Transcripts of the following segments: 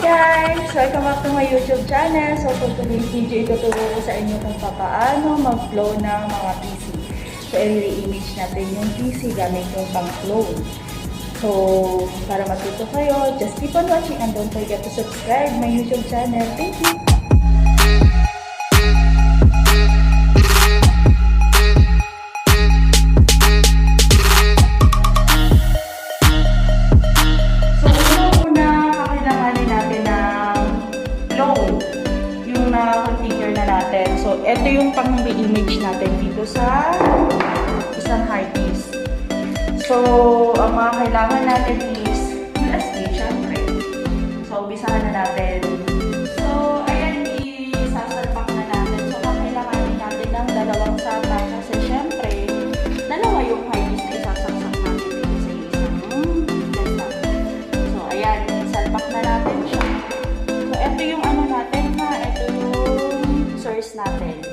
guys! Welcome back to my YouTube channel. So for today's video, ituturo ko sa inyo kung paano mag-clone ng mga PC. So i-image natin yung PC gamit yung pang-clone. So para matuto kayo, just keep on watching and don't forget to subscribe my YouTube channel. Thank you! Configure na natin. So, ito yung pang-image natin dito sa isang hard disk. So, ang mga kailangan natin is USB, syempre. So, umpisahan na natin. So, ayan, isasalpak na natin. So, kailangan natin ng dalawang SATA kasi syempre, dalawa yung hard disk na isasaksak natin dito sa isang desktop. So, ayan, salpak na natin siya. So, ito yung ano natin na, ito yung source natin.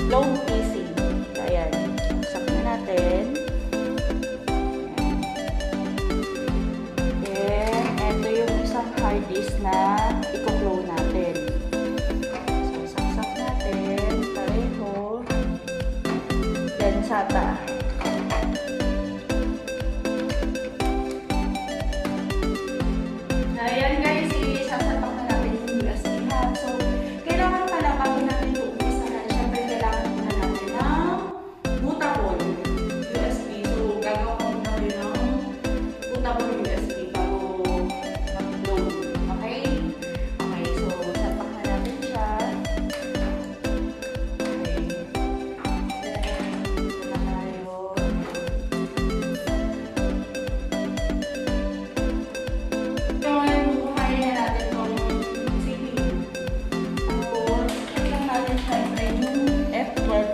Clone PC. So, ayan. Saksak na natin. Then, ito yung isang hard disk na i-clone natin. So, saksak natin. Pareho. Then, SATA. Ayan guys, isasalpak na natin yung USB ha. So, kailangan pala bago natin ito umpisahan, syempre kailangan muna natin ng bootable USB. So, gagawa ko muna rin ng bootable USB bago mag-load. Okay? Okay, so salpak na natin siya. Okay. Then, ito na tayo.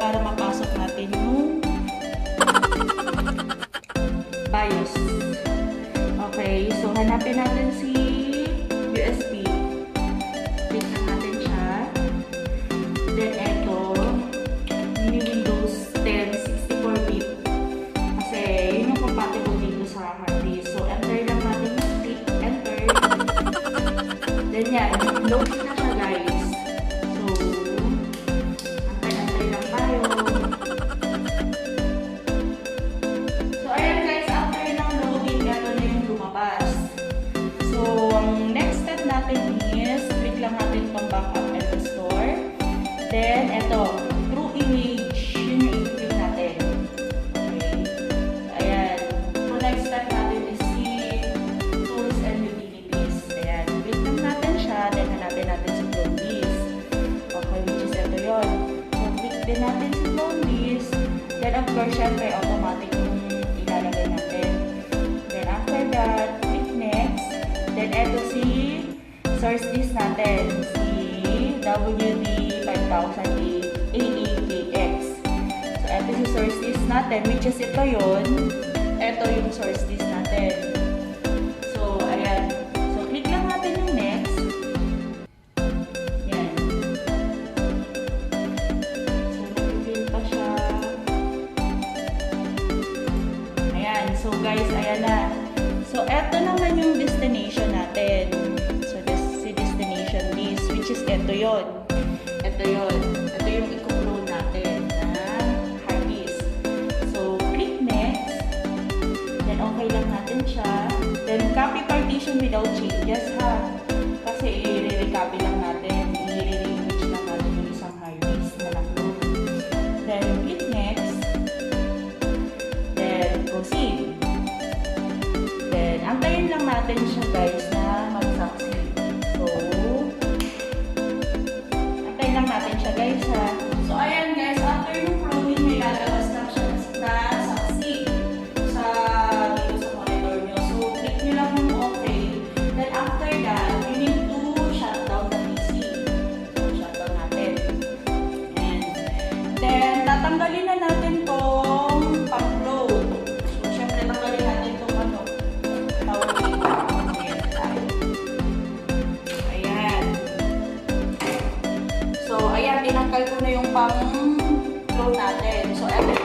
Para mapasok natin yung BIOS. Okay, so hanapin natin si USB. Click na natin siya. Then eto, yung Windows 10 64-bit. Kasi yun yung compatible dito sa hard disk. So enter lang natin, click enter. Then yan, load na siya guys. Then, ito, true image, yun yung i-click natin. Okay. So, ayan. So, next step natin is see tools and utilities. Ayan. Click lang natin siya, then hanapin natin si clone disk. Okay, which is ito yun. So, click din natin si clone disk. Then, of course, syempre, automatic yung ilalagay natin. Then, after that, click next. Then, ito si source disk natin. Si WD5000AAKX. So, ito yung source disk natin, which is ito yun. Ito yung source disk natin. So, ayan. So, click lang natin yung next. Yan. So, nag-fill pa siya. Ayan. So, guys, ayan na. So, ito naman yung destination natin. So, si destination disk, which is ito yun. Ito yun. Ito yung i-clone natin na hard disk. So, click next. Then, okay lang natin siya. Then, copy partition without changes ha. Kasi, i-recopy lang natin. I-re-image lang natin yung isang hard disk na na-clone. Then, click next. Then, proceed. Then, antayin lang natin siya guys na mag-succeed. So, antayin lang natin siya guys ha. So, ayan guys, after yung cloning, may lalabas lang siya na succeed sa dito sa monitor nyo. So, click nyo lang yung okay. Then, after that, you need to shut down the PC. So, shut down natin. And then, tatanggalin na natin tong pang-load. So, syempre, tanggalin natin tong ano, tawag dito. Ayan. So, ayan, tinanggal ko na yung pang-clone natin. So, eto